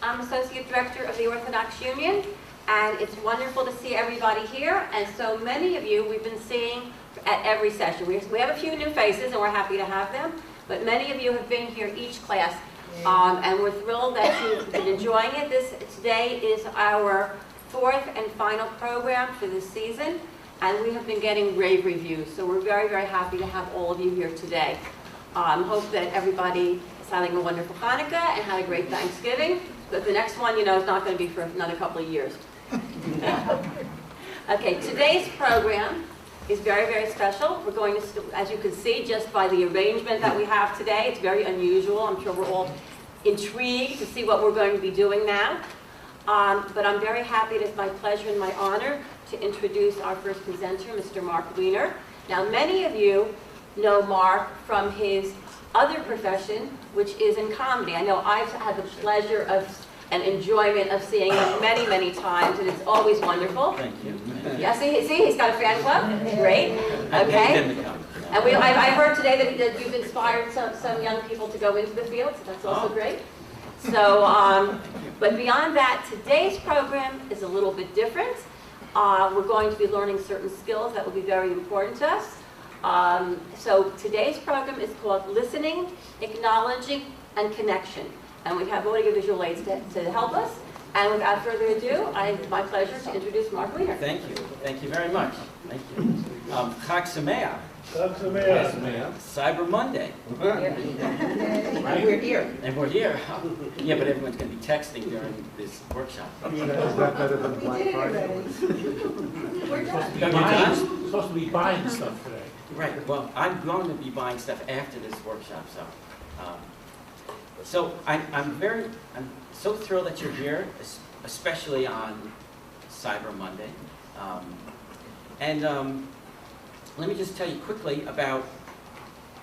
I'm Associate Director of the Orthodox Union, and it's wonderful to see everybody here. And so many of you we've been seeing at every session. We have a few new faces, and we're happy to have them, but many of you have been here each class, and we're thrilled that you've been enjoying it. Today is our fourth and final program for this season, and we have been getting rave reviews, so we're very, very happy to have all of you here today. Hope that everybody is having a wonderful Hanukkah and had a great Thanksgiving, but the next one, you know, is not going to be for another couple of years. Okay, today's program is very, very special. We're going to, as you can see, just by the arrangement that we have today, it's very unusual. I'm sure we're all intrigued to see what we're going to be doing now. But I'm very happy. It is my pleasure and my honor to introduce our first presenter, Mr. Mark Weiner. Now, many of you know Mark from his other profession, which is in comedy. I know I've had the pleasure of and enjoyment of seeing him many, many times, and it's always wonderful. Thank you. Yeah, see, he's got a fan club. Great. Okay. And I heard today that you've inspired some young people to go into the field, so that's also great. So, but beyond that, today's program is a little bit different. We're going to be learning certain skills that will be very important to us. So today's program is called Listening, Acknowledging, and Connection. And we have audiovisual aids to help us. And without further ado, it's my pleasure to introduce Mark Weiner. Thank you. Thank you very much. Thank you. Chag Sameach. Chag Sameach. Cyber Monday. We're here. And we're here. Yeah, but everyone's going to be texting during this workshop. Is that better than Black Friday? We're done. You're supposed to be buying stuff today. Right. Well, I'm going to be buying stuff after this workshop, so I'm so thrilled that you're here, especially on Cyber Monday. Let me just tell you quickly about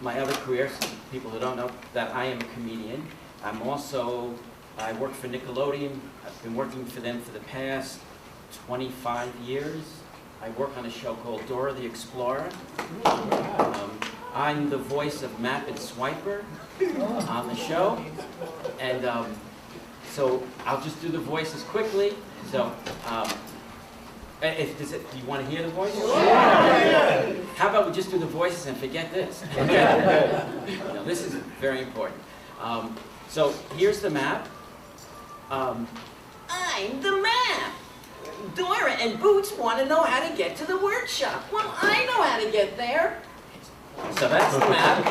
my other career. Some people who don't know that I am a comedian. I work for Nickelodeon. I've been working for them for the past 25 years. I work on a show called Dora the Explorer. I'm the voice of Map and Swiper on the show. And so I'll just do the voices quickly. So do you want to hear the voices? Yeah. How about we just do the voices and forget this? No, this is very important. So here's the map. I'm the map. Dora and Boots want to know how to get to the workshop. Well, I know how to get there. So that's the map.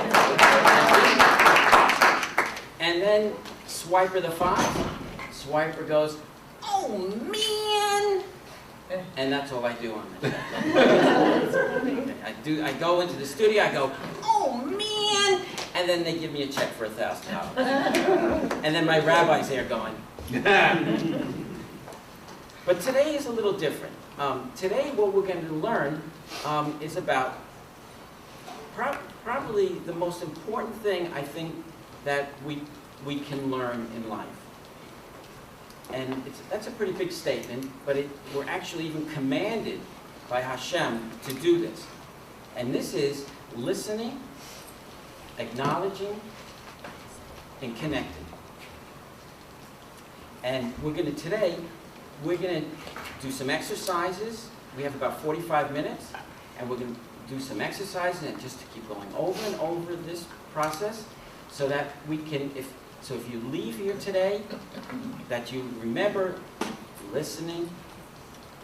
And then Swiper the Fox. Swiper goes, "Oh man!" And that's all I do on the show. I go into the studio. I go, "Oh man!" And then they give me a check for $1,000. And then my rabbi's there going. But today is a little different. Today what we're going to learn is about probably the most important thing I think that we can learn in life. And that's a pretty big statement, but we're actually even commanded by Hashem to do this. And this is listening, acknowledging, and connecting. And today, we're going to do some exercises. We have about 45 minutes, and we're going to do some exercises and just to keep going over and over this process so that we can, if you leave here today, that you remember listening,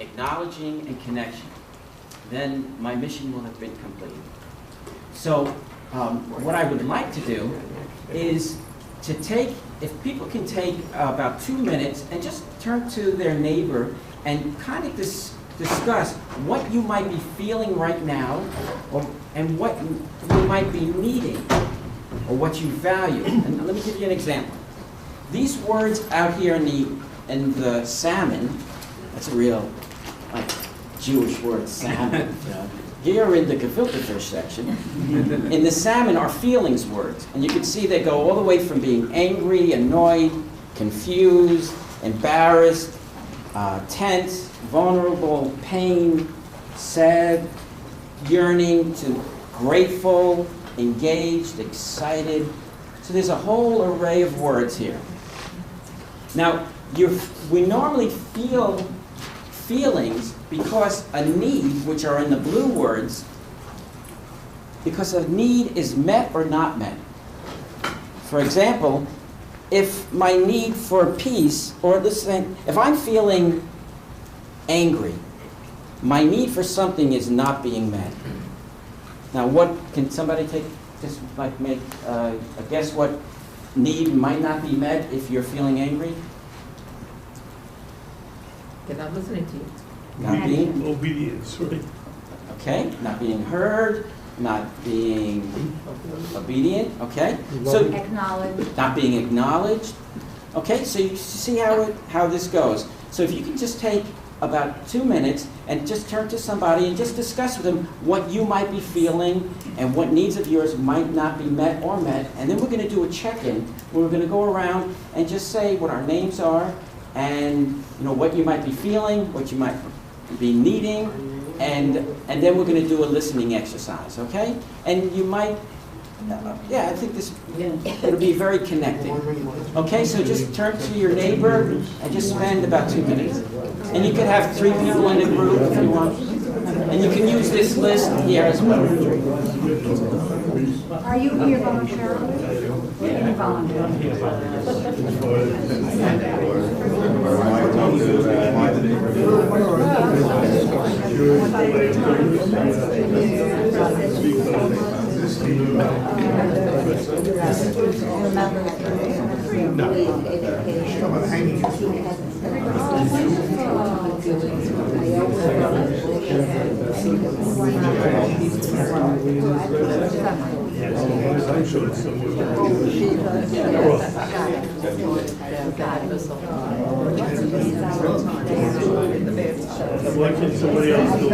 acknowledging, and connection. Then my mission will have been completed. So what I would like to do is to take, if people can take about 2 minutes and just turn to their neighbor and kind of discuss what you might be feeling right now, and what you might be needing, or what you value. And let me give you an example. These words out here in the salmon, that's a real Jewish word, salmon. Here in the gefilte fish section, in the salmon are feelings words. And you can see they go all the way from being angry, annoyed, confused, embarrassed, tense, vulnerable, pain, sad, yearning, to grateful, engaged, excited. So there's a whole array of words here. Now, we normally feel feelings because a need, which are in the blue words, because a need is met or not met. For example, if my need for peace, or listen, if I'm feeling angry, my need for something is not being met. Now, can somebody just make a guess what need might not be met if you're feeling angry? They're not listening to you. Not being, Obedience, right? okay, not being heard, not being obedient, okay? So, Acknowledge. not being acknowledged. Okay, so you see how this goes. So if you can just take about 2 minutes and just turn to somebody and just discuss with them what you might be feeling and what needs of yours might not be met or met, and then we're going to do a check-in where we're going to go around and just say what our names are and what you might be feeling, what you might be needing, and then we're going to do a listening exercise, okay? And you might, I think it'll be very connecting. Okay, so just turn to your neighbor and just spend about 2 minutes. And you could have 3 people in the group if you want. And you can use this list here as well. Are you here voluntarily? Any volunteer? Why can't somebody else do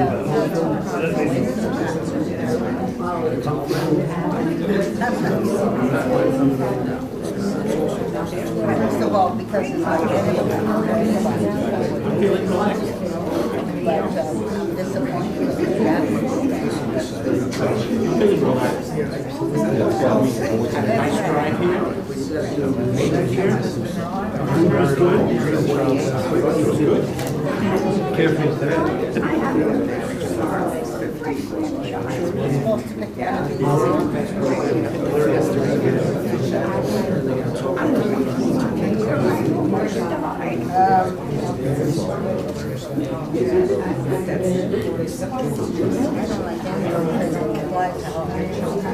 First of all, because it's like I'm disappointed. Nice drive here. Good. Careful today. I have a very sorrowful great-grandchild. We're supposed to pick out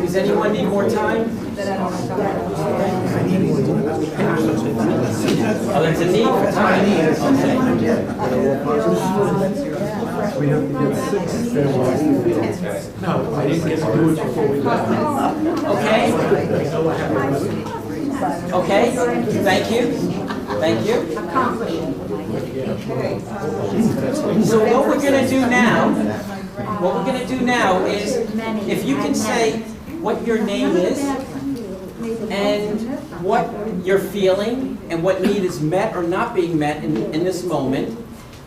Does anyone need more time? Oh, there's a need for time. We have to get 6. No, I didn't get to do it before we left. Okay? Okay, thank you. Thank you. So what we're going to do now, is if you can say what your name is and what you're feeling and what need is met or not being met in this moment,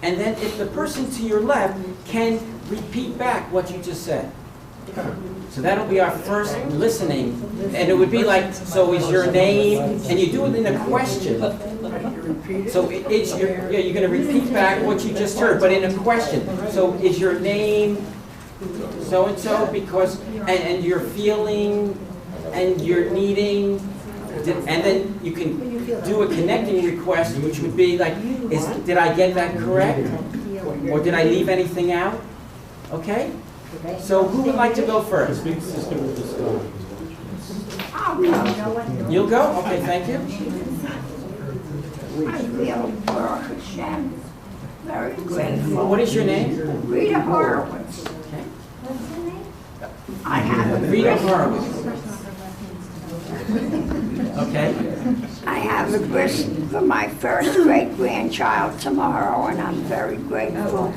and then if the person to your left can repeat back what you just said. So that'll be our first listening, and it would be like, so is your name, and you do it in a question. So you're going to repeat back what you just heard, but in a question. So is your name so-and-so, because, and you're feeling, and you're needing, and then you can do a connecting request, which would be like, did I get that correct? Or did I leave anything out? Okay? So who would like to go first? Big sister will just go. You'll go? Okay, thank you. I feel Baruch Hashem very grateful. What is your name? Rita Horowitz. Okay. I have a Rita grist, Horowitz. Okay. I have a grist for my first great-grandchild tomorrow, and I'm very grateful.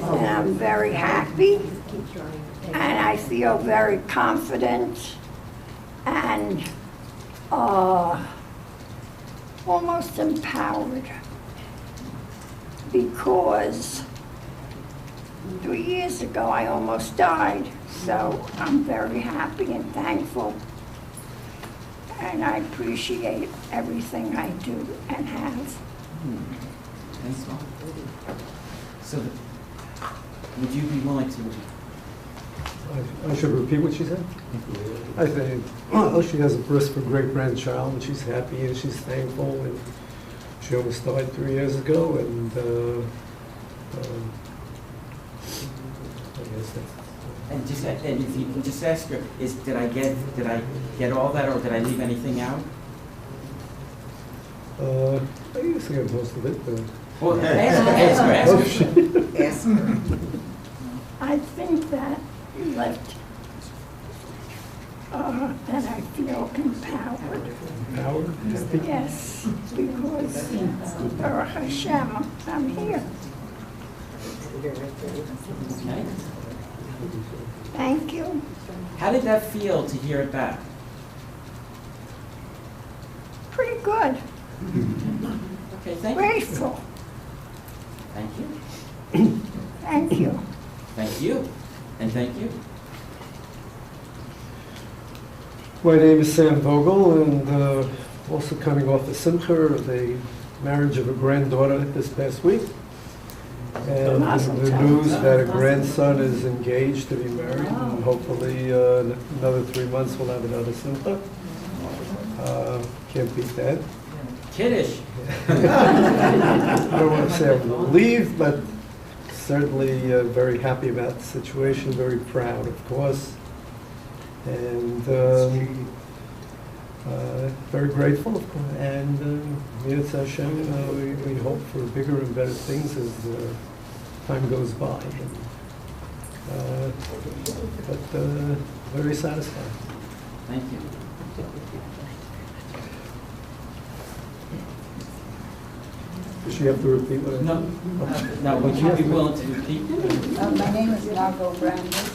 And I'm very happy. And I feel very confident and almost empowered, because 3 years ago I almost died. So I'm very happy and thankful, and I appreciate everything I do and have. Thanks, Mom. So, would you be willing to, I should repeat what she said? I think, well, she has a bris for great-grandchild, and she's happy and she's thankful, and she almost died 3 years ago, and I guess that's... and if you can just ask her, did I get all that, or did I leave anything out? I guess I got most of it, but... Well, ask her. Ask her. I think that you left, and I feel empowered. Howard, happy? Yes, because Baruch Hashem, I'm here. Okay. Thank you. How did that feel to hear it back? Pretty good. Okay, thank you. Grateful. Thank you. Thank you. Thank you. And thank you. My name is Sam Vogel, and also coming off the simcha of the marriage of a granddaughter this past week. And the news that a grandson is engaged to be married, and hopefully in another 3 months we'll have another simcha. Can't beat that. Kiddish. I don't want to say I'm relieved, but certainly very happy about the situation, very proud, of course, and very grateful, of course. And Mitzvah Hashem, we hope for bigger and better things as time goes by. But very satisfied. Thank you. Does she have to repeat what I No, no, would you be willing to repeat? My name is Margot Brandis.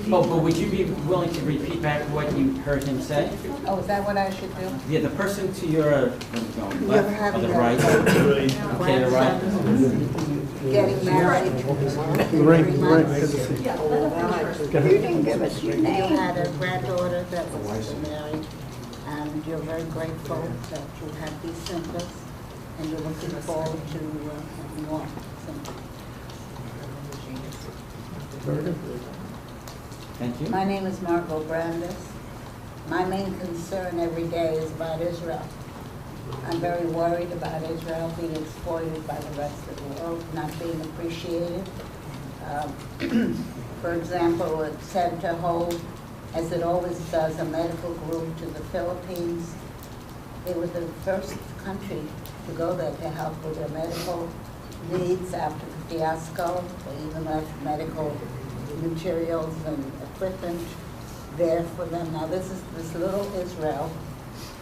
But would you be willing to repeat back what you heard him say? Oh, is that what I should do? Yeah, the person to your left, having or the a right. Okay, the right. Getting married. Lorraine, good to see you. Go You ahead. didn't give us your You name. had a granddaughter that was married, and you're very grateful that you had these symptoms, and you're looking forward to more symptoms. Very good. Thank you. My name is Margot Brandis. My main concern every day is about Israel. I'm very worried about Israel being exploited by the rest of the world, not being appreciated. For example, it sent to hold, as it always does, a medical group to the Philippines. They were the first country to go there to help with their medical needs after the fiasco. They even left medical materials and equipment there for them. Now this is this little Israel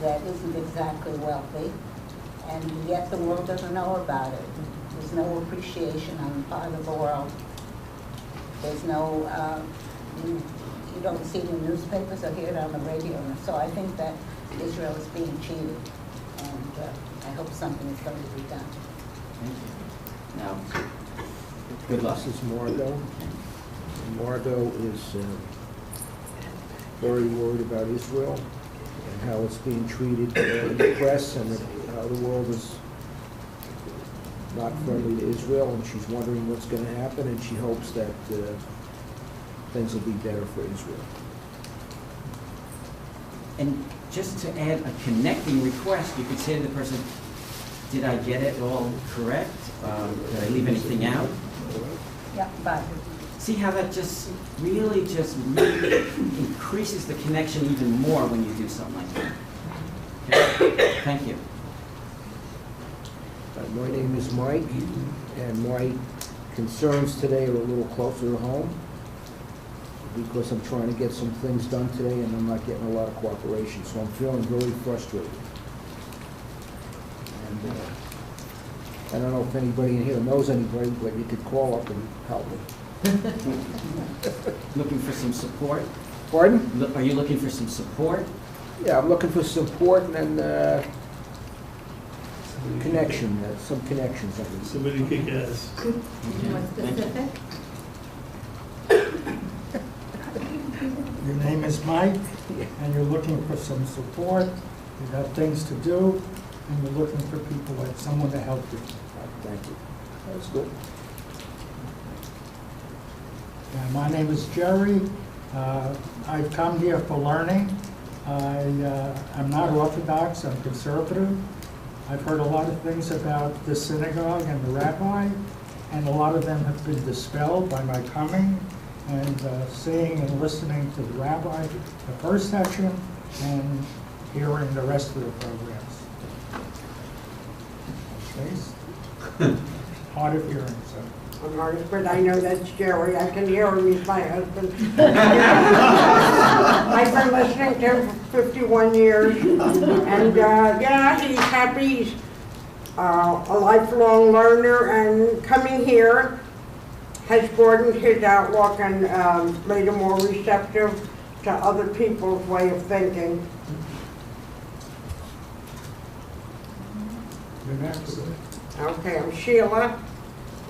that isn't exactly wealthy, and yet the world doesn't know about it. There's no appreciation on the part of the world. There's no, you don't see it in the newspapers or hear it on the radio. So I think that Israel is being cheated, and I hope something is going to be done. Thank you. Now, good luck. This is Margot. Margot is very worried about Israel and how it's being treated in the press, and how the world is not friendly to Israel, and she's wondering what's going to happen, and she hopes that things will be better for Israel. And just to add a connecting request, you could say to the person, did I get it all correct? Did I leave anything out? Yeah, bye. See how that just really increases the connection even more when you do something like that. Okay? Thank you. My name is Mike, and my concerns today are a little closer to home, because I'm trying to get some things done today and I'm not getting a lot of cooperation, so I'm feeling very frustrated. And I don't know if anybody in here knows anybody, but you could call up and help me. Looking for some support? Pardon? Are you looking for some support? Yeah, I'm looking for support and connection, some connections. Somebody kick ass. More specific? Your name is Mike, and you're looking for some support. You got things to do. and you're looking for people, like someone to help you. Thank you. That's good. My name is Jerry. I've come here for learning. I'm not Orthodox, I'm conservative. I've heard a lot of things about the synagogue and the rabbi, and a lot of them have been dispelled by my coming and seeing and listening to the rabbi the first session and hearing the rest of the programs. Okay. Hard of hearing, so. I'm hard, but I know that's Jerry. I can hear him. He's my husband. I've been listening to him for 51 years. And yeah, he's happy. He's a lifelong learner, and coming here has broadened his outlook and made him more receptive to other people's way of thinking. You're next. Okay, I'm Sheila,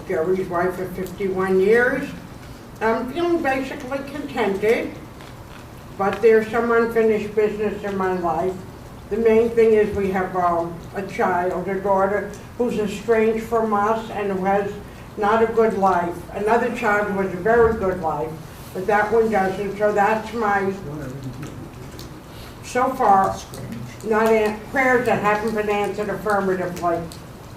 Jerry's wife for 51 years. I'm feeling basically contented, but there's some unfinished business in my life. The main thing is we have a child, a daughter, who's estranged from us and who has not a good life. Another child who has a very good life, but that one doesn't. So that's my, so far, prayers that haven't been answered affirmatively.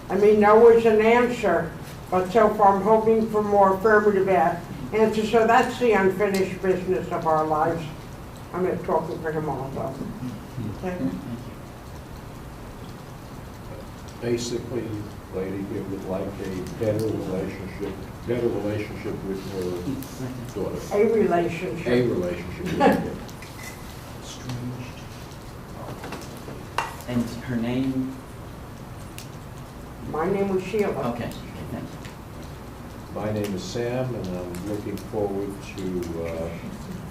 I mean, no is an answer, but so far I'm hoping for more affirmative answers. So that's the unfinished business of our lives. I'm talking for him also. Okay. Basically, lady here would like a better relationship with her daughter. A relationship. A relationship with her daughter. And her name? My name was Sheila. Okay, thank you. My name is Sam, and I'm looking forward to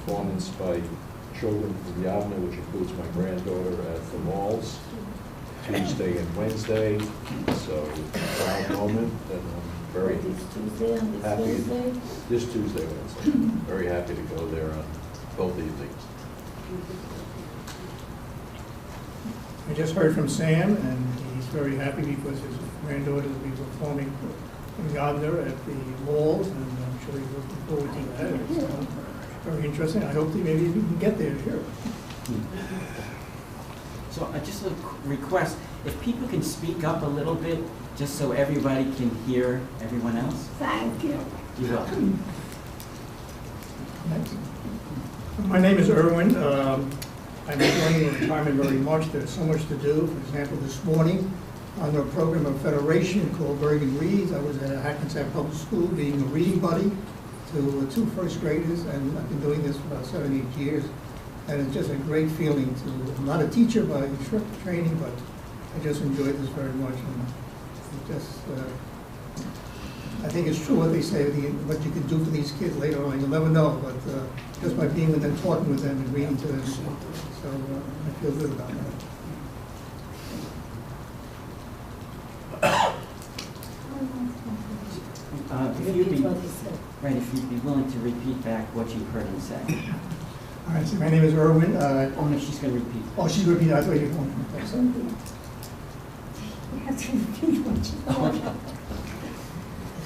performance by children from Yavne, which includes my granddaughter at the malls, Tuesday and Wednesday. So, proud moment, and I'm very happy. This Tuesday, Wednesday. Very happy to go there on both evenings. I just heard from Sam, and he's very happy because his granddaughter will be performing in Yavne at the malls, and I'm sure he's looking forward to that. It's very interesting. I hope that maybe we can get there here. So just a request, if people can speak up a little bit, just so everybody can hear everyone else. Thank you. You're welcome. My name is Erwin. I'm enjoying the retirement very much. There's so much to do. For example, this morning, on a program of Federation called Bergen Reads, I was at Hackensack Public School being a reading buddy to 2 first graders, and I've been doing this for about 7, 8 years. And it's just a great feeling to, I'm not a teacher by training, but I just enjoyed this very much. And it just, I think it's true what they say, what you can do for these kids later on, you'll never know, but just by being with them, talking with them, and reading to them. So I feel good about that. If you'd be willing to repeat back what you heard him say. All right, so my name is Erwin. Oh, no, she's going to repeat. Oh, she's repeating. I thought you were going to You have to repeat what you said.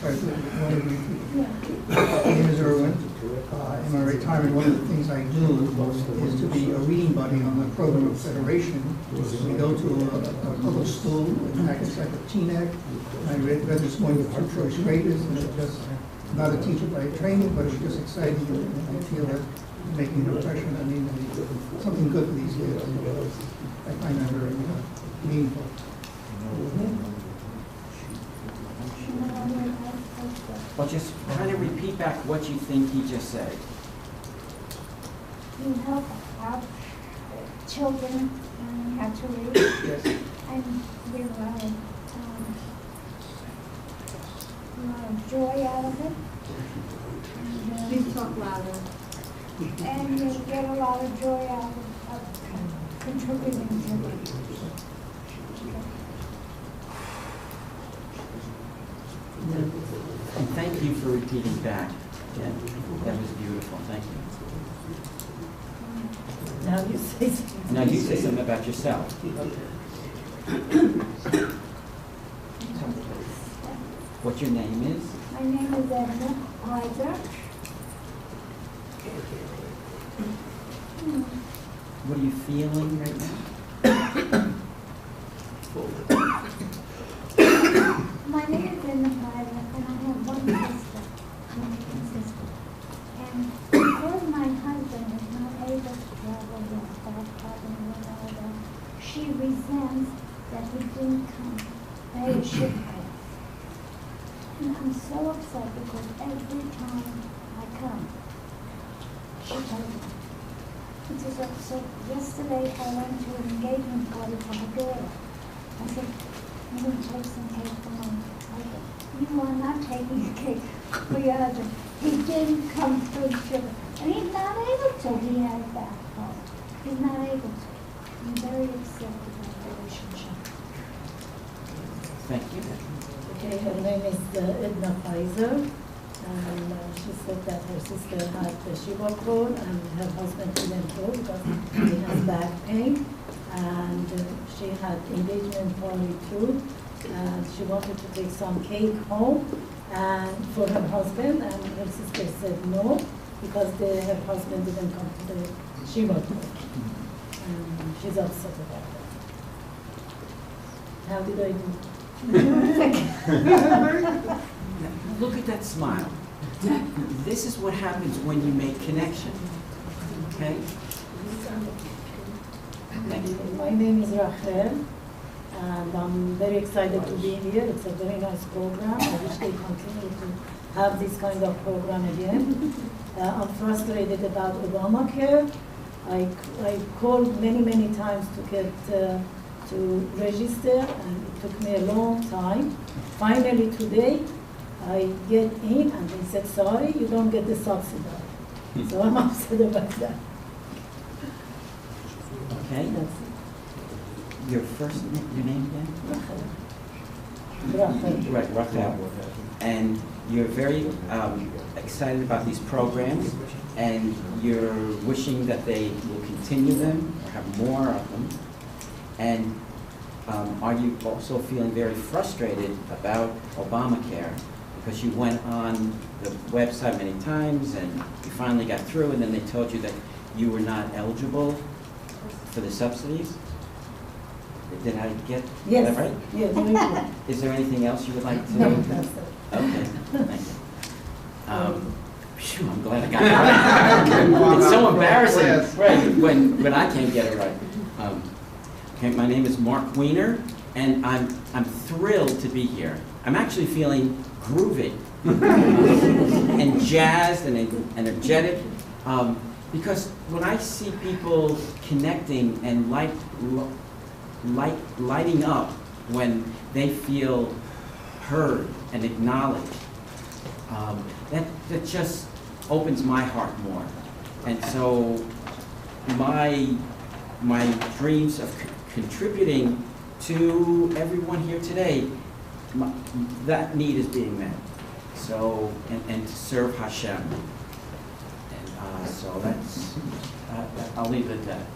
Sorry, so you want to repeat? My name is Erwin. In my retirement, one of the things I do is to be a reading buddy on the program of Federation. We go to a public school in Hackensack at Teaneck. I read this morning with 2 first graders, and it's just not a teacher by training, but it's just exciting, and I feel like making an impression. I mean, something good for these kids. I find that very meaningful. Well, just kind of repeat back what you think he just said. You help out children learning how to read. Yes. And get a lot of joy out of it. And, Please talk louder. and you get a lot of joy out of contributing to it. And thank you for repeating back. Yeah, that was beautiful. Thank you. Now you say something. Now you say something about yourself. What your name is? My name is Edna Heiser. What are you feeling right now? My name is Edna Heiser, and I have one sister, my twin sister. And because my husband is not able to travel with our cousin without she resents that he didn't come pay a ship for us. And I'm so upset because every time I come, she tells me. It is upset. Yesterday I went to an engagement party for my daughter. I said, I'm going to take some cake for my husband. You are not taking a cake for your husband. He didn't come through sugar. And he's not able to. He has back home. He's not able to. I'm very upset with that relationship. Thank you. Okay, her name is Edna Pfizer, and she said that her sister had the Shiva cord and her husband couldn't go because he has back pain, and she had engagement party too, and she wanted to take some cake home and for her husband, and her sister said no because her husband didn't come to the Shiva cord, and she's upset about that. How did I do? Look at that smile. This is what happens when you make connection. Okay? Thank you. My name is Rachel, and I'm very excited to be here. It's a very nice program. I wish they continue to have this kind of program again. I'm frustrated about Obamacare. I called many times to get to register, and it took me a long time. Finally today, I get in and they said, sorry, you don't get the subsidy. So I'm upset about that. Okay? That's it. Your name again? Rachel. Right, Rachel. And you're very excited about these programs, and you're wishing that they will continue them or have more of them. And are you also feeling very frustrated about Obamacare because you went on the website many times and you finally got through, and then they told you that you were not eligible for the subsidies? Did I get that right? Yes, very good. Is there anything else you would like to? No, that's it. Okay, thank you. Phew, I'm glad I got it right. It's so embarrassing, right, when I can't get it right. Okay, my name is Mark Weiner, and I'm thrilled to be here. I'm actually feeling groovy and jazzed and energetic, because when I see people connecting and lighting up when they feel heard and acknowledged, that just opens my heart more. And so my dreams of contributing to everyone here today, that need is being met. So, and to serve Hashem. And so that's, I'll leave it at that.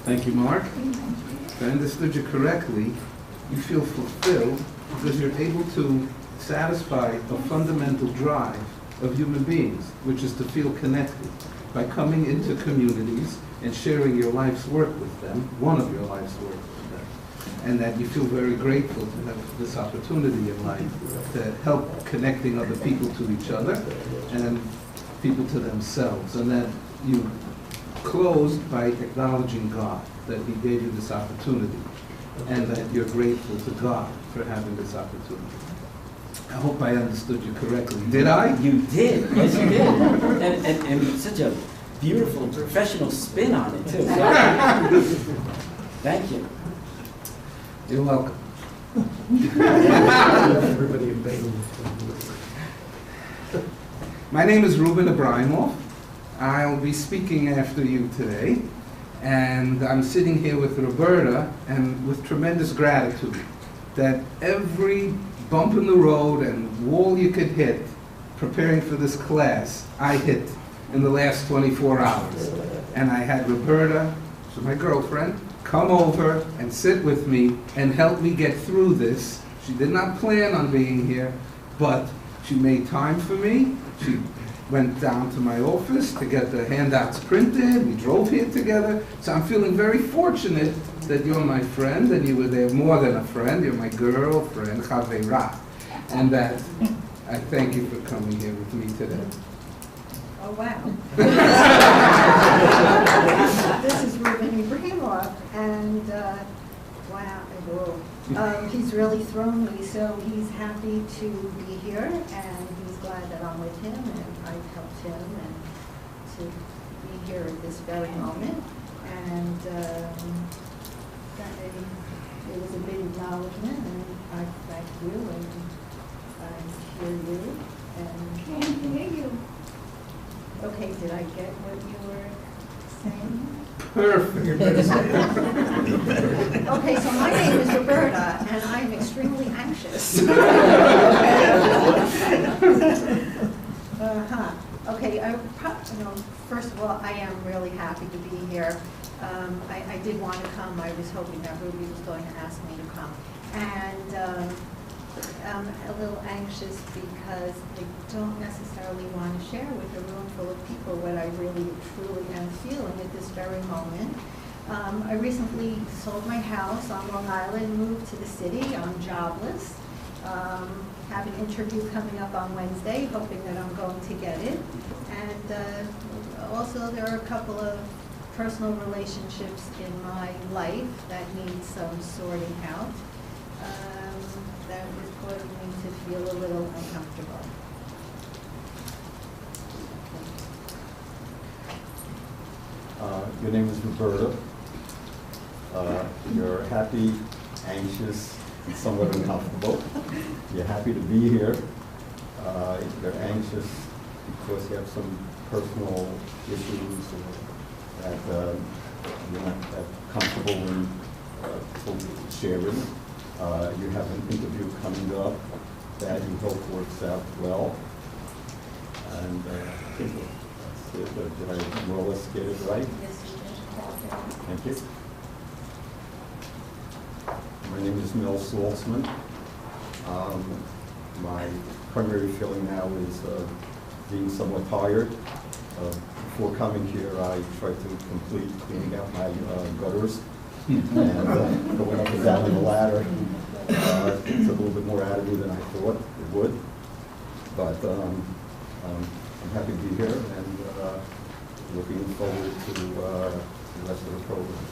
Thank you, Mark. If I understood you correctly, you feel fulfilled because you're able to satisfy a fundamental drive of human beings, which is to feel connected by coming into communities and sharing your life's work with them, one of your life's work with them, and that you feel very grateful to have this opportunity in life to help connecting other people to each other and people to themselves, and that you closed by acknowledging God, that He gave you this opportunity, and that you're grateful to God for having this opportunity. I hope I understood you correctly. Did I? You did, yes you did. And such a beautiful professional spin on it too. So, thank you. You're welcome. Everybody in Bethlehem. My name is Ruben Abraimov. I'll be speaking after you today, and I'm sitting here with Roberta and with tremendous gratitude that every bump in the road and wall you could hit preparing for this class, I hit in the last 24 hours. And I had Roberta, she's my girlfriend, come over and sit with me and help me get through this. She did not plan on being here, but she made time for me. She went down to my office to get the handouts printed. We drove here together. So I'm feeling very fortunate that you're my friend, and you were there more than a friend. You're my girlfriend, Chaveira. And that I thank you for coming here with me today. Oh, wow. This is Ruben Ibrahimov, and wow, he's really thrown me, so he's happy to be here, and he's glad that I'm with him, and I've helped him and to be here at this very moment. And it was a big acknowledgement, and I thank you, and I hear you, and can't hear you. Okay, did I get what you were saying? Perfect. Okay, so my name is Roberta, and I'm extremely anxious. Okay, first of all, I am really happy to be here. I did want to come. I was hoping that Ruby was going to ask me to come. And I'm a little anxious because I don't necessarily want to share with a room full of people what I really truly am feeling at this very moment. I recently sold my house on Long Island, moved to the city. I'm jobless. Have an interview coming up on Wednesday, hoping that I'm going to get it. And also there are a couple of personal relationships in my life that need some sorting out. That is causing me to feel a little uncomfortable. Your name is Roberta. You're happy, anxious, and somewhat uncomfortable. You're happy to be here. You're anxious because you have some personal issues that you're not that comfortable in sharing. You have an interview coming up that you hope works out well. And I think that's it. Did I more or less get it right? Yes, you did. Thank you. My name is Mel Saltzman. My primary feeling now is being somewhat tired. Before coming here, I tried to complete cleaning out my gutters and going up and down the ladder. It took a little bit more out of me than I thought it would. But I'm happy to be here and looking forward to the rest of the program.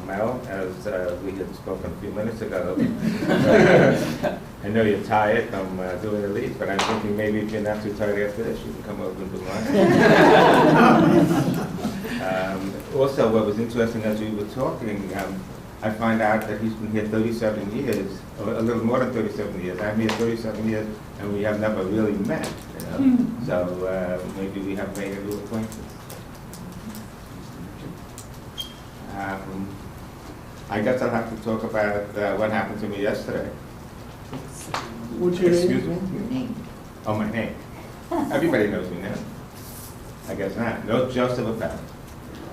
Mel, as we had spoken a few minutes ago, I know you're tired from doing the lead, but I'm thinking maybe if you're not too tired after this, you can come over and do mine. Also, what was interesting as we were talking, I find out that he's been here 37 years, or a little more than 37 years. I'm here 37 years, and we have never really met, you know? So maybe we have made a little acquaintance. I guess I'll have to talk about what happened to me yesterday. What's your name? Excuse me? Your name. Oh, my name. Everybody knows me now. I guess not. No, Joseph about.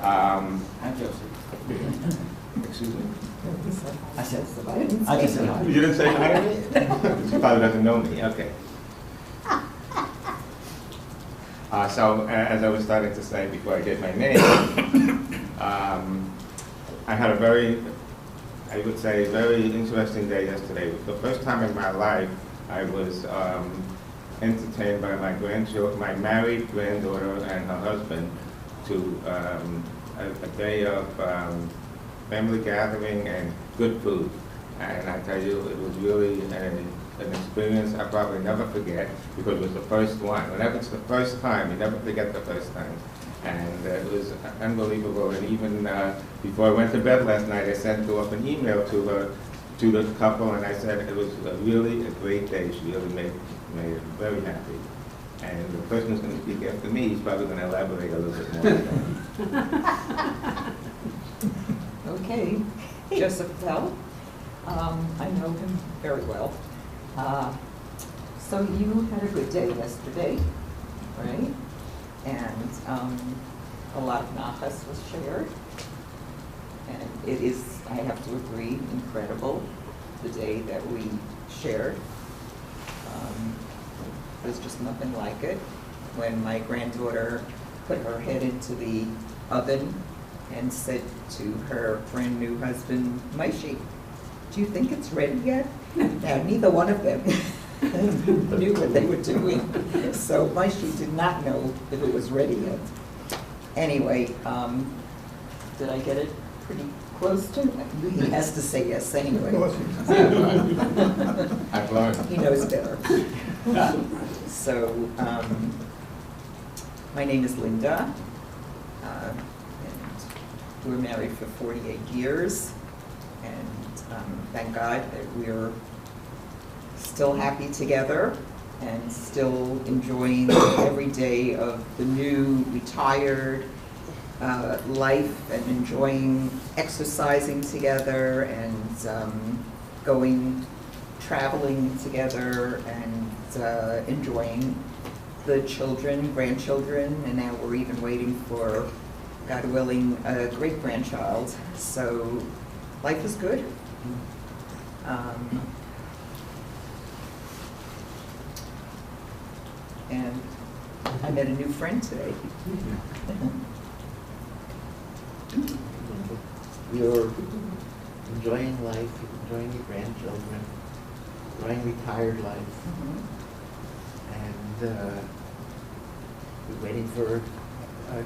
I'm Joseph. Excuse me? I said somebody. I just said hi. You didn't say hi to me? She probably doesn't know me. Okay. So, as I was starting to say before I gave my name, I had a very, I would say, very interesting day yesterday. It was the first time in my life I was entertained by my grandchildren, my married granddaughter and her husband, to a day of family gathering and good food. And I tell you, it was really an experience I probably never forget, because it was the first one. Whenever it's the first time, you never forget the first time. And it was unbelievable. And even before I went to bed last night, I sent off an email to the couple, and I said it was really a great day. She really made it very happy. And the person who's going to speak after me is probably going to elaborate a little bit more. Okay, Joseph Bell. I know him very well. So you had a good day yesterday, right? And a lot of nachas was shared. And it is, I have to agree, incredible, the day that we shared. There's just nothing like it. When my granddaughter put her head into the oven and said to her brand new husband, Maishi, do you think it's ready yet? Now, neither one of them knew what they were doing. So Maishi did not know if it was ready yet. Anyway, did I get it pretty close to? He has to say yes anyway. I've learned. He knows better. So, my name is Linda, and we're married for 48 years, and thank God that we're still happy together and still enjoying every day of the new retired life and enjoying exercising together and going traveling together and enjoying the children, grandchildren, and now we're even waiting for, God willing, a great-grandchild. So life is good. And I met a new friend today. You're enjoying life, enjoying your grandchildren, enjoying retired life, and we're waiting for a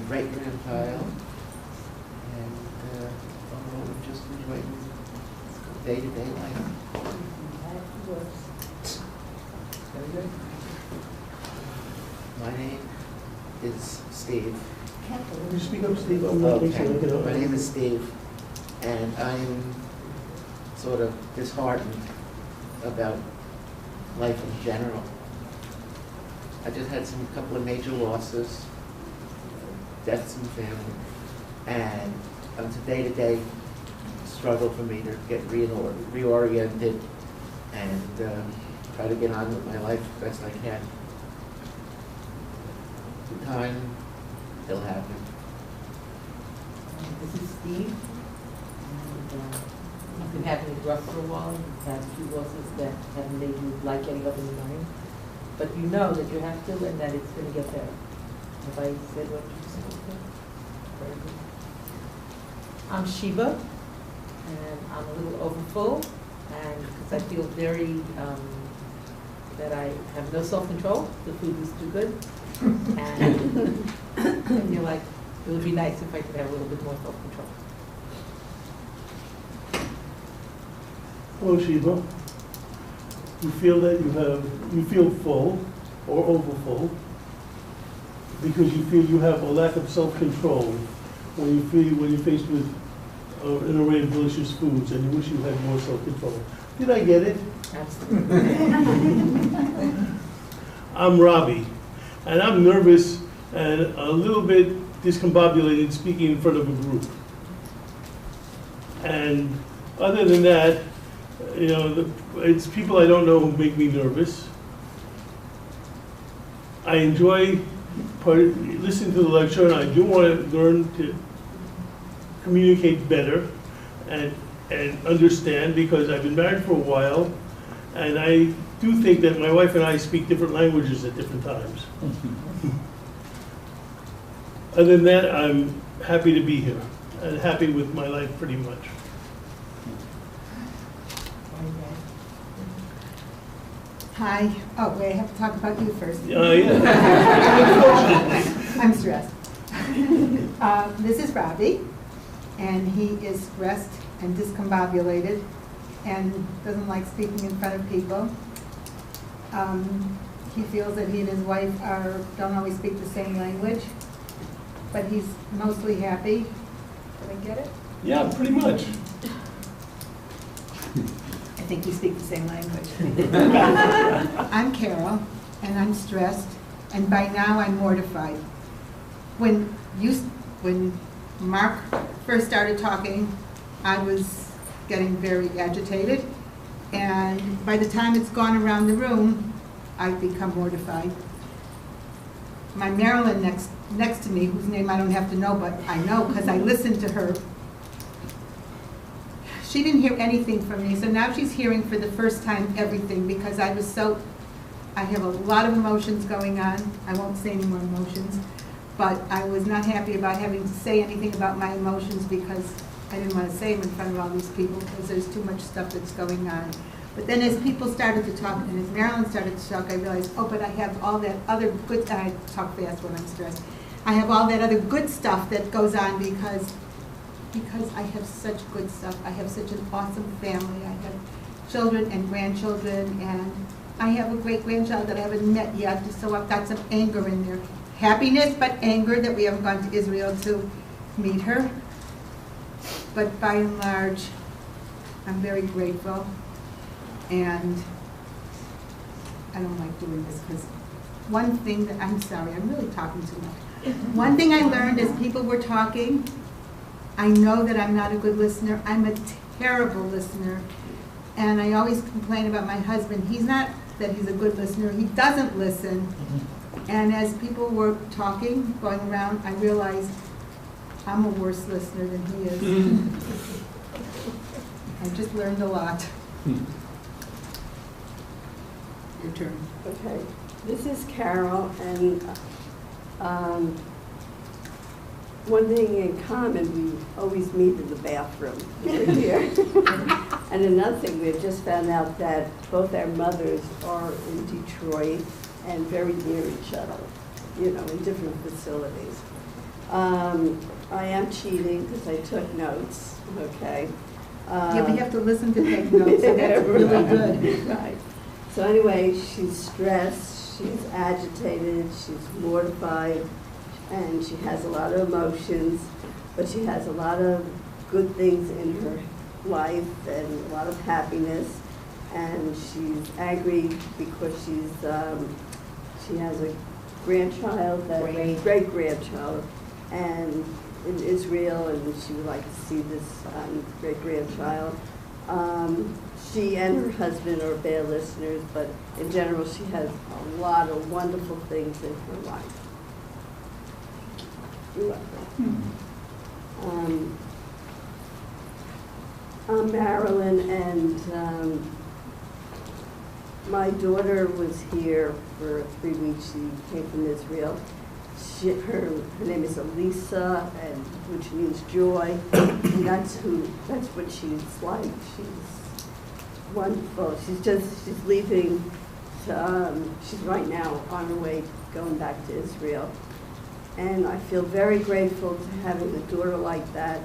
great-grandchild, and we're just enjoying day-to-day life. Very good. My name is Steve. Can you speak up, Steve? Okay. My name is Steve, and I'm sort of disheartened about life in general. I just had a couple of major losses, deaths in the family, and it's a day-to-day struggle for me to get reoriented and try to get on with my life the best I can. In time, it'll happen. This is Steve, and you've been having it rough for a while. You've had a few losses that haven't made you like getting up in the morning, but you know that you have to and that it's going to get better. Have I said what you said? Very good. I'm Shiva, and I'm a little overfull, and because I feel very, that I have no self-control, the food is too good, and you're like, it would be nice if I could have a little bit more self-control. Hello, Shiva. You feel that you feel full or overfull because you feel you have a lack of self-control when you're faced with an array of delicious foods and you wish you had more self-control. Did I get it? Absolutely. I'm Robbie, and I'm nervous and a little bit discombobulated speaking in front of a group. And other than that, you know, it's people I don't know who make me nervous. I enjoy listening to the lecture, and I do want to learn to communicate better and understand, because I've been married for a while, and I do think that my wife and I speak different languages at different times. Other than that, I'm happy to be here and happy with my life pretty much. Hi. Oh, wait, I have to talk about you first. Yeah. I'm stressed. This is Robbie, and he is stressed and discombobulated and doesn't like speaking in front of people. He feels that he and his wife don't always speak the same language, but he's mostly happy. Did I get it? Yeah, pretty much. I think we speak the same language. I'm Carol, and I'm stressed, and by now I'm mortified. When Mark first started talking, I was getting very agitated, and by the time it's gone around the room, I've become mortified. my Marilyn next to me, whose name I don't have to know, but I know because I listened to her. She didn't hear anything from me, so now she's hearing for the first time everything because I have a lot of emotions going on. I won't say any more emotions, but I was not happy about having to say anything about my emotions because I didn't want to say them in front of all these people because there's too much stuff that's going on. But then as people started to talk, and as Marilyn started to talk, I realized, oh, but I have all that other good, and I talk fast when I'm stressed, I have all that other good stuff that goes on because I have such good stuff. I have such an awesome family. I have children and grandchildren, and I have a great-grandchild that I haven't met yet, so I've got some anger in there. Happiness, but anger that we haven't gone to Israel to meet her. But by and large, I'm very grateful. And I don't like doing this because one thing that, I'm sorry, I'm really talking too much. One thing I learned as people were talking, I know that I'm not a good listener. I'm a terrible listener. And I always complain about my husband. He's not that he's a good listener. He doesn't listen. And as people were talking, going around, I realized I'm a worse listener than he is. I just learned a lot. Your turn. Okay, this is Carol, and one thing in common, we always meet in the bathroom over here. And another thing, we've just found out that both our mothers are in Detroit and very near each other, you know, in different facilities. I am cheating because I took notes, okay? Yeah, but you have to listen to take notes, so that's really good. Right. So anyway, she's stressed, she's agitated, she's mortified, and she has a lot of emotions, but she has a lot of good things in her life and a lot of happiness. And she's angry because she has a grandchild, great-grandchild, and in Israel, and she would like to see this great-grandchild. She and her husband are bad listeners, but in general, she has a lot of wonderful things in her life. You're welcome. I'm Marilyn, and my daughter was here for 3 weeks. She came from Israel. Her name is Elisa, and which means joy. And that's what she's like. She's wonderful. She's leaving. She's right now on her way going back to Israel. And I feel very grateful to having a daughter like that,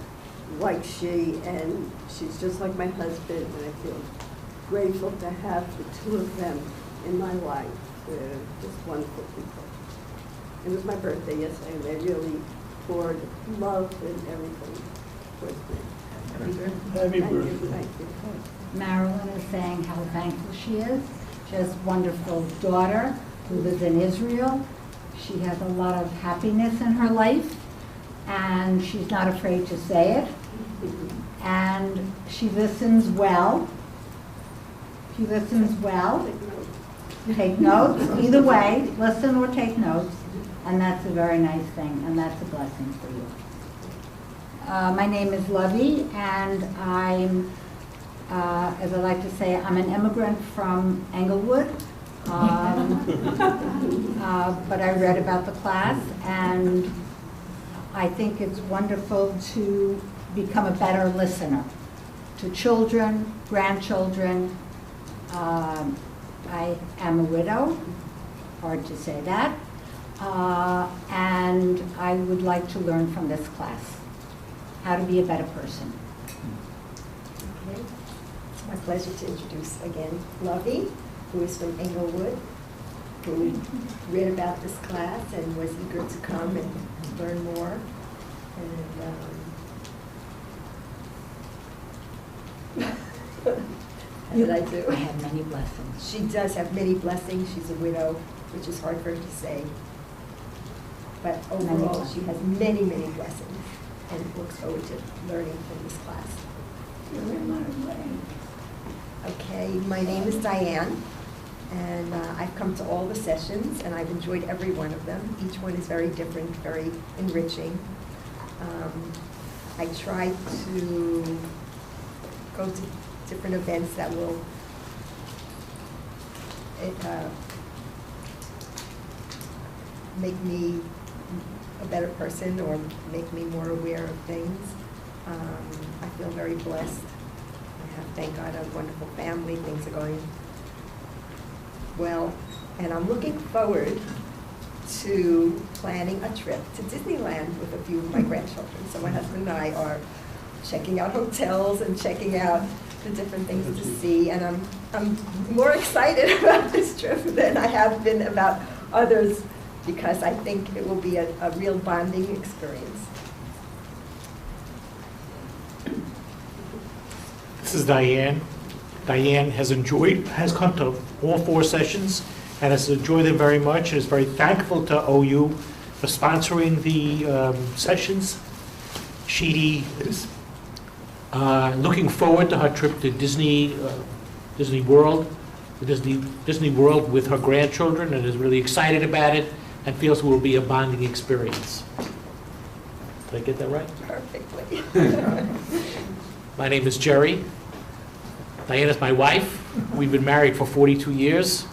like she, and she's just like my husband, and I feel grateful to have the two of them in my life. They're just wonderful people. It was my birthday yesterday, and they really poured love and everything towards me. Happy birthday. Thank you. Marilyn is saying how thankful she is. She has a wonderful daughter who lives in Israel. She has a lot of happiness in her life, and she's not afraid to say it. And she listens well. She listens well. Take notes. Either way, listen or take notes. And that's a very nice thing, and that's a blessing for you. My name is Lovey, and I'm, as I like to say, I'm an immigrant from Englewood. But I read about the class, and I think it's wonderful to become a better listener to children, grandchildren. I am a widow, hard to say that, and I would like to learn from this class how to be a better person. Okay. It's my pleasure to introduce again Lovey, who is from Englewood, who read about this class and was eager to come and learn more. How did I do? I have many blessings. She does have many blessings. She's a widow, which is hard for her to say. But overall, she has many, many blessings and looks forward to learning from this class. Okay, my name is Diane, And I've come to all the sessions, and I've enjoyed every one of them. Each one is very different, very enriching. I try to go to different events that will make me a better person or make me more aware of things. I feel very blessed. I have, thank God, a wonderful family. Things are going well. And I'm looking forward to planning a trip to Disneyland with a few of my grandchildren. So my husband and I are checking out hotels and checking out the different things to see. And I'm more excited about this trip than I have been about others, because I think it will be a real bonding experience. This is Diane. Diane has come to all 4 sessions and has enjoyed them very much and is very thankful to OU for sponsoring the sessions. She is looking forward to her trip to Disney World with her grandchildren, and is really excited about it and feels it will be a bonding experience. Did I get that right? Perfectly. My name is Jerry. Diane is my wife. We've been married for 42 years.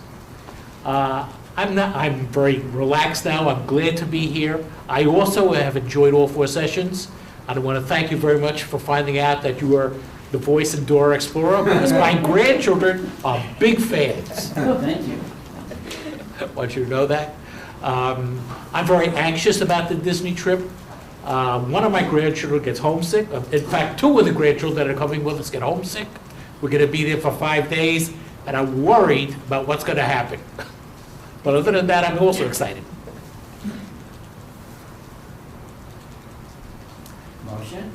I'm very relaxed now. I'm glad to be here. I also have enjoyed all 4 sessions. I want to thank you very much for finding out that you are the voice in Dora Explorer, because my grandchildren are big fans. Thank you. I want you to know that. I'm very anxious about the Disney trip. One of my grandchildren gets homesick. In fact, 2 of the grandchildren that are coming with us get homesick. We're going to be there for 5 days, and I'm worried about what's going to happen. But other than that, I'm also excited. Motion?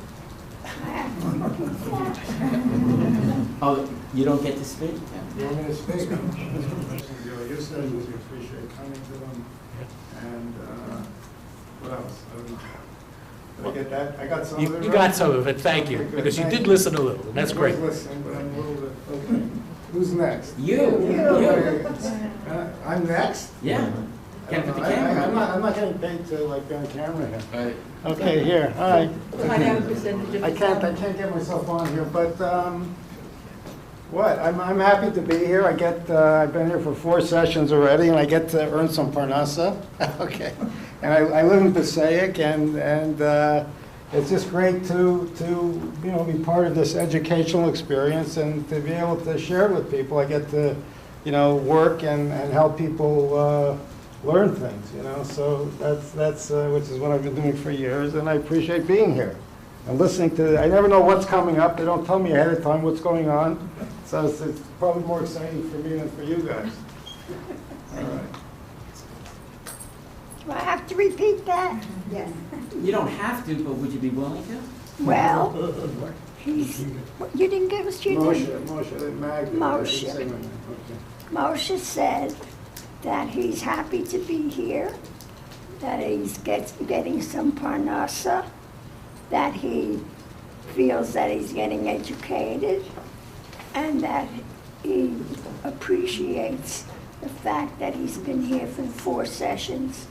Oh, you don't get to speak? You want me to speak? You said you appreciate coming to them, and what else? Did I get that? I got some of it right? You got some of it, thank you, because you did listen a little, and that's great. I was listening, but I'm a little bit, okay. Who's next? You. I'm next? Yeah. Can't put the camera. I'm not getting paid to like be on camera here. Right. Okay, here, hi. Find out a percentage of I can't get myself on here, but what? I'm happy to be here. I've been here for 4 sessions already, and I get to earn some parnassa. Okay, and I live in Passaic, and it's just great to be part of this educational experience and to be able to share it with people. I get to work and help people learn things. So that's which is what I've been doing for years, and I appreciate being here and listening to. I never know what's coming up. They don't tell me ahead of time what's going on, so it's probably more exciting for me than for you guys. All right. Do I have to repeat that? Yes. You don't have to, but would you be willing to? Well, you didn't give us your name? Moshe. Moshe said that he's happy to be here, that he's getting some parnassa, that he feels that he's getting educated, and that he appreciates the fact that he's been here for 4 sessions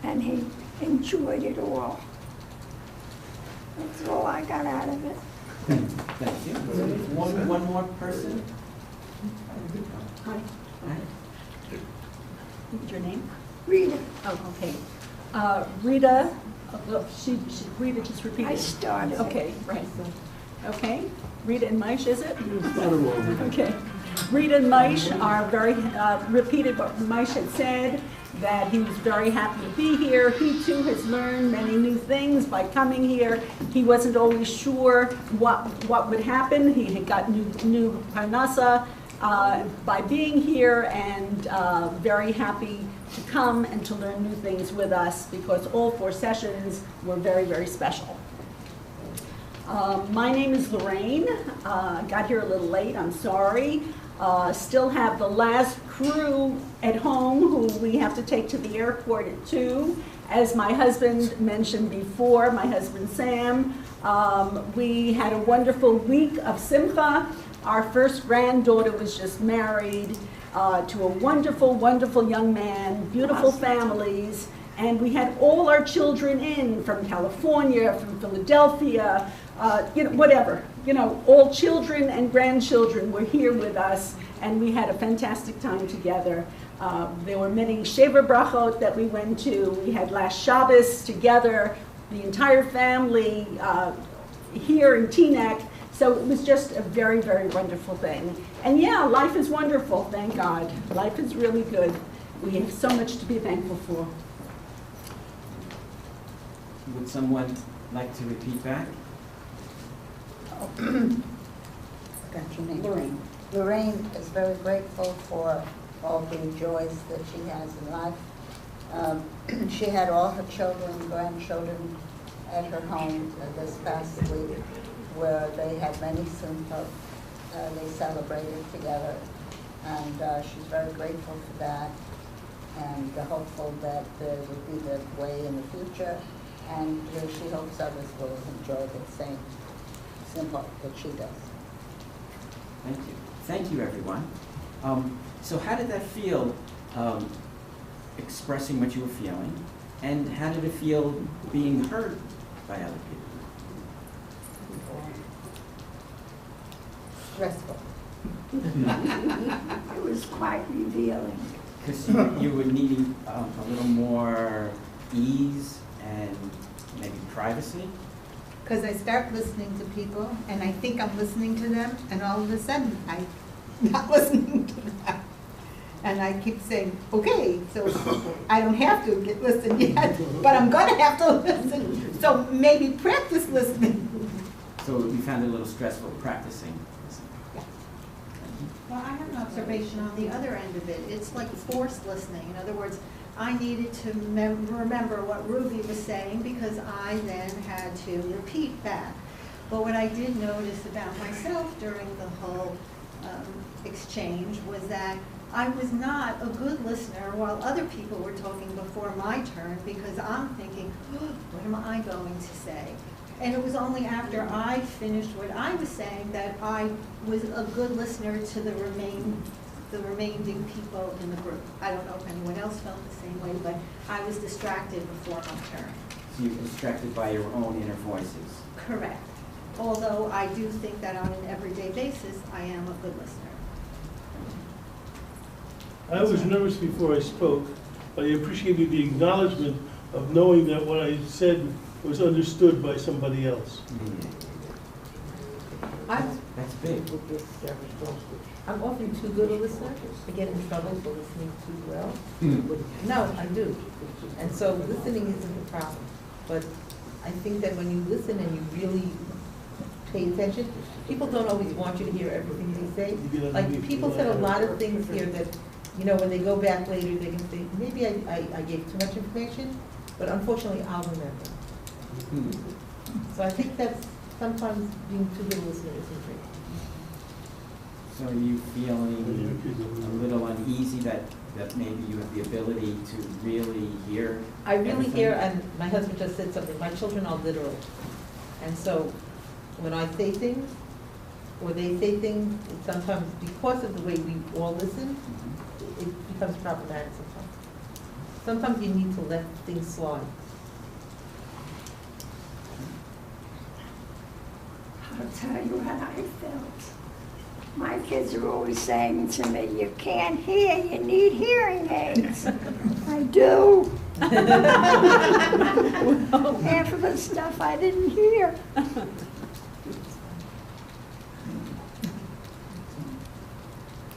and he enjoyed it all. That's all I got out of it. Thank you. One more person? Hi. Hi. What's your name? Rita. Oh, okay. Rita, Rita, just repeat it. I started. Okay, right. Okay. Rita and Maish, is it? Okay. Rita and Maish are very, repeated what Maish had said, that he was very happy to be here. He too has learned many new things by coming here. He wasn't always sure what would happen. He had got new parnassa by being here, and very happy to come and to learn new things with us, because all 4 sessions were very, very special. My name is Lorraine. Got here a little late, I'm sorry. Still have the last crew at home who we have to take to the airport at 2. As my husband mentioned before, my husband Sam, we had a wonderful week of simcha. Our first granddaughter was just married, to a wonderful, wonderful young man, beautiful families. And we had all our children in from California, from Philadelphia, whatever. All children and grandchildren were here with us, and we had a fantastic time together. There were many Shever Brachot that we went to. We had last Shabbos together, the entire family here in Teaneck. So it was just a very, very wonderful thing. And yeah, life is wonderful, thank God. Life is really good. We have so much to be thankful for. Would someone like to repeat back? Got your name. Lorraine. Lorraine is very grateful for all the joys that she has in life. She had all her children, grandchildren at her home this past week, where they had many simchot. They celebrated together, and she's very grateful for that, and hopeful that there will be that way in the future, and she hopes others will enjoy the same simchot that she does. Thank you. Thank you, everyone. So how did that feel, expressing what you were feeling, and how did it feel being heard by other people? Stressful. It was quite revealing. Because you were needing a little more ease and maybe privacy? Because I start listening to people, and I think I'm listening to them, and all of a sudden, I'm not listening to them. And I keep saying, okay, so I don't have to listen yet, but I'm going to have to listen. So maybe practice listening. So you found it a little stressful practicing? Well, I have an observation on the other end of it. It's like forced listening. In other words, I needed to remember what Ruby was saying because I then had to repeat back. But what I did notice about myself during the whole exchange was that I was not a good listener while other people were talking before my turn because I'm thinking, oh, what am I going to say? And it was only after I finished what I was saying that I was a good listener to the remaining people in the group. I don't know if anyone else felt the same way, but I was distracted before my turn. So you were distracted by your own inner voices? Correct. Although I do think that on an everyday basis, I am a good listener. I was nervous before I spoke, but I appreciated the acknowledgement of knowing that what I said was understood by somebody else. That's big. I'm often too good a listener. I get in trouble for listening too well. No, I do. And so listening isn't the problem. But I think that when you listen and you really pay attention, people don't always want you to hear everything they say. Like, people said a lot of things here that, when they go back later, they can say, maybe I gave too much information, but unfortunately, I'll remember. So I think that's sometimes being too good a listener isn't great. So are you feeling a little uneasy that maybe you have the ability to really hear? I really everything? hear, and my husband just said something, my children are literal. And so when I say things, or they say things, sometimes because of the way we all listen, it becomes problematic sometimes. Sometimes you need to let things slide. I'll tell you what I felt. My kids are always saying to me, you can't hear, you need hearing aids. I do. Half of the stuff I didn't hear.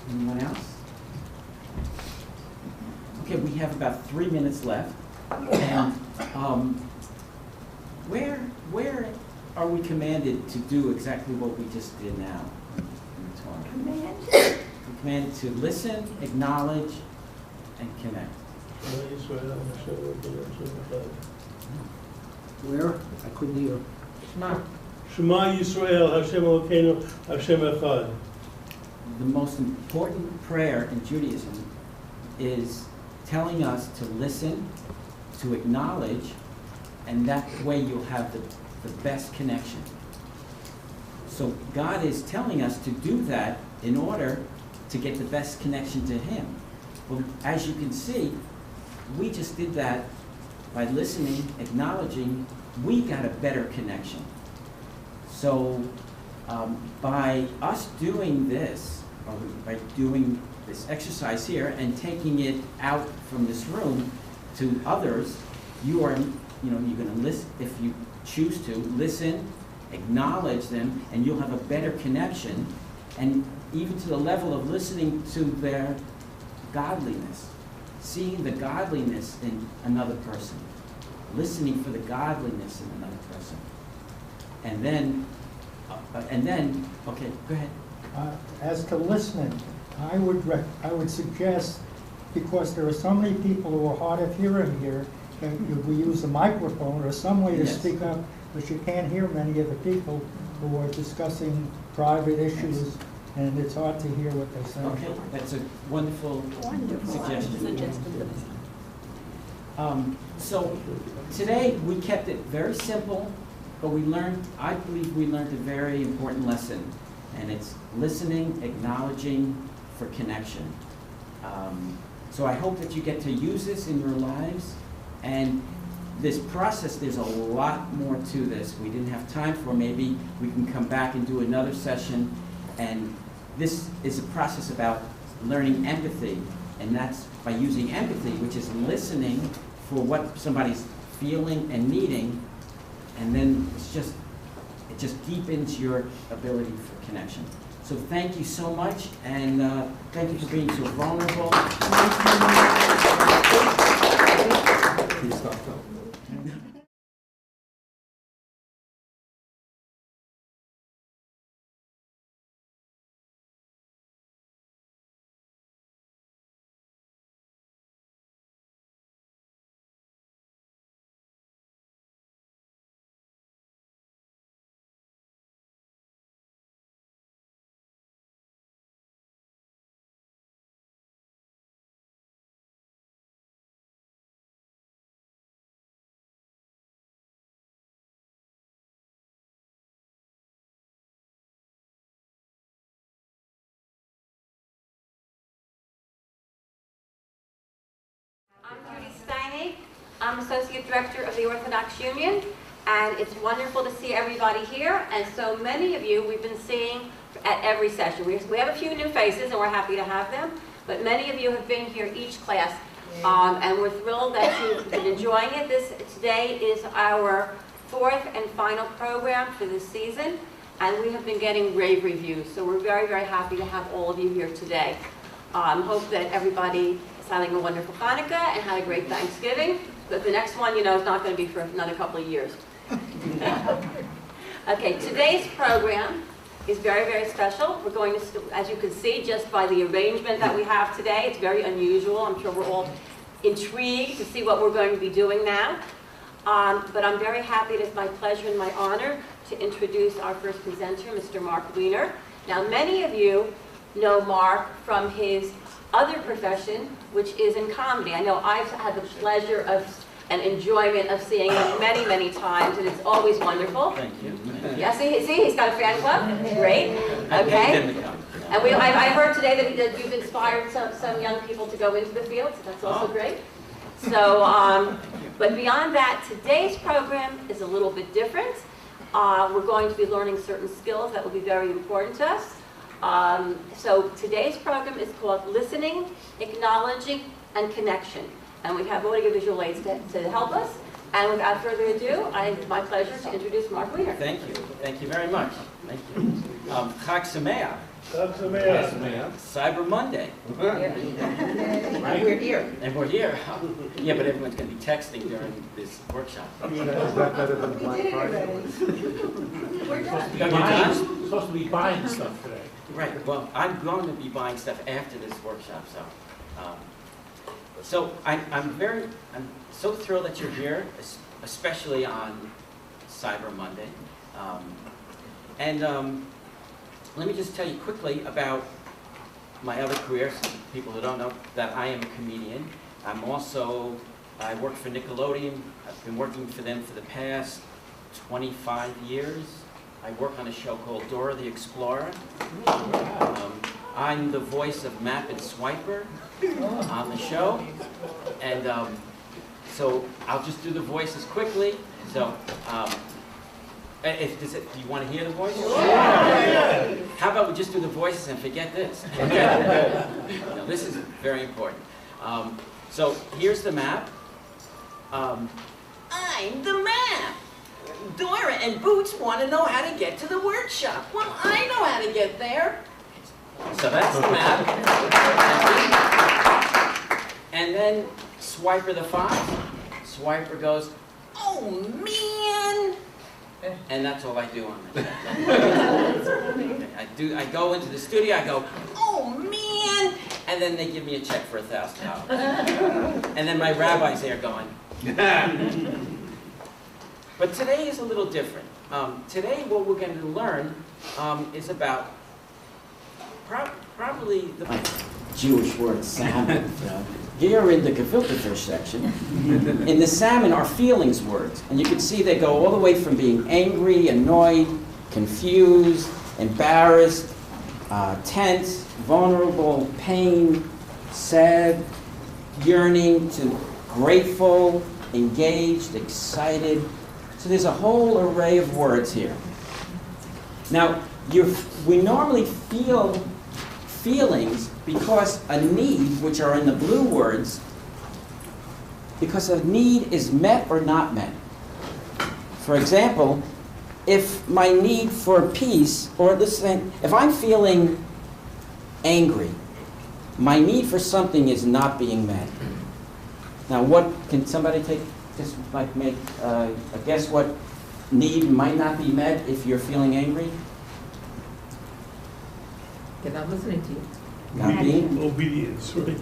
Anyone else? Okay, we have about 3 minutes left. And where are we commanded to do exactly what we just did now? Commanded? We're commanded to listen, acknowledge, and connect. Where? I couldn't hear. Shema Yisrael, Hashem Elokeinu, Hashem Echad. The most important prayer in Judaism is telling us to listen, to acknowledge, and that way you'll have the best connection. So God is telling us to do that in order to get the best connection to Him. Well, as you can see, we just did that by listening, acknowledging, we got a better connection. So by us doing this, or by doing this exercise here and taking it out from this room to others, you are, you're going to listen, if you choose to, listen, acknowledge them, and you'll have a better connection, and even to the level of listening to their godliness, seeing the godliness in another person, listening for the godliness in another person. And then, okay, go ahead. As to listening, I would suggest, because there are so many people who are hard of hearing here, that we use a microphone or some way to speak up, but you can't hear many of the people who are discussing private issues, and it's hard to hear what they say. Okay, that's a wonderful suggestion. So today we kept it very simple, but we learned, I believe we learned a very important lesson, and it's listening, acknowledging for connection. So I hope that you get to use this in your lives, and this process, there's a lot more to this. We didn't have time for, maybe we can come back and do another session, and this is a process about learning empathy, and that's by using empathy, which is listening for what somebody's feeling and needing, and then it just deepens your ability for connection. So thank you so much, and thank you for being so vulnerable. Please stop. I'm Judy Steiney. I'm Associate Director of the Orthodox Union, and it's wonderful to see everybody here. And so many of you we've been seeing at every session. We have a few new faces, and we're happy to have them, but many of you have been here each class, and we're thrilled that you've been enjoying it. Today is our fourth and final program for this season, and we have been getting rave reviews, so we're very, very happy to have all of you here today. Hope that everybody is having a wonderful Hanukkah and had a great Thanksgiving, but the next one, is not going to be for another couple of years. Okay, today's program is very, very special. We're going to, as you can see, just by the arrangement that we have today, it's very unusual. I'm sure we're all intrigued to see what we're going to be doing now. But I'm very happy. It is my pleasure and my honor to introduce our first presenter, Mr. Mark Weiner. Now, many of you know Mark from his other profession, which is in comedy. I know I've had the pleasure of and enjoyment of seeing him many, many times, and it's always wonderful. Thank you. Yeah, see, he's got a fan club. Great. Okay. And I heard today that you've inspired some young people to go into the field, so that's also great. So, but beyond that, today's program is a little bit different. We're going to be learning certain skills that will be very important to us. So today's program is called Listening, Acknowledging, and Connection. And we have audio visual aids to help us. And without further ado, it's my pleasure to introduce Mark Weiner. Thank you. Thank you very much. Thank you. Chag Sameach. Chag Sameach. Cyber Monday. And we're here. And we're here. Yeah, but everyone's going to be texting during this workshop. Is that better than Black Friday? We're done. You're supposed to be buying stuff today. Right. Well, I'm going to be buying stuff after this workshop, so I'm so thrilled that you're here, especially on Cyber Monday. Let me just tell you quickly about my other careers. People who don't know that I am a comedian. I work for Nickelodeon. I've been working for them for the past 25 years. I work on a show called Dora the Explorer. I'm the voice of Map and Swiper on the show. And so I'll just do the voices quickly. So do you want to hear the voices? Yeah. How about we just do the voices and forget this? No, this is very important. So here's the map. I'm the map. Dora and Boots want to know how to get to the workshop. Well, I know how to get there. So that's the map. And then Swiper the Fox. Swiper goes, oh man! And that's all I do on this. I go into the studio, I go, oh man! And then they give me a check for $1,000. And then my rabbi's there going. But today is a little different. Today what we're going to learn is about probably the Jewish word salmon. Here in the gefilte fish section, in the salmon are feelings words. And you can see they go all the way from being angry, annoyed, confused, embarrassed, tense, vulnerable, pain, sad, yearning, to grateful, engaged, excited. So there's a whole array of words here. Now, we normally feel feelings because a need, which are in the blue words, because a need is met or not met. For example, if my need for peace, or listen, if I'm feeling angry, my need for something is not being met. Now, what can somebody just like make a guess what need might not be met if you're feeling angry? They're not listening to you. Not being obedience, right?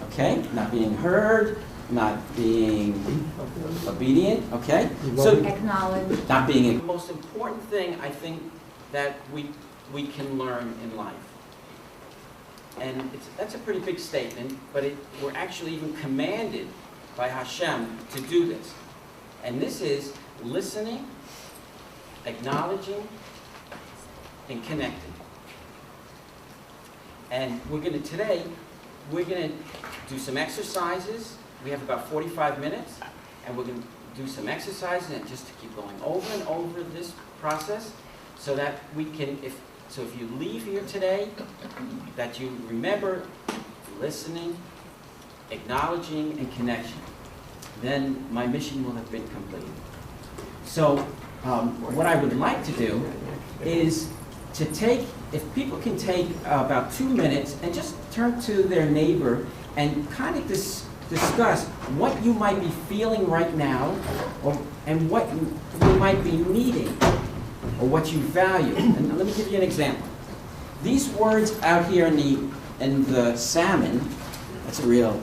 Okay, not being heard, not being obedient. Okay, so acknowledge. Not being the most important thing I think that we can learn in life, and that's a pretty big statement. But we're actually even commanded by Hashem to do this, and this is listening, acknowledging, and connecting. And today, we're going to do some exercises. We have about 45 minutes, and we're going to do some exercises and just to keep going over and over this process so that we can, if you leave here today, that you remember listening, acknowledging, and connection. Then my mission will have been completed. So what I would like to do is to take, if people can take about 2 minutes and just turn to their neighbor and kind of discuss what you might be feeling right now, and what you might be needing, or what you value. And let me give you an example. These words out here in the salmon, that's a real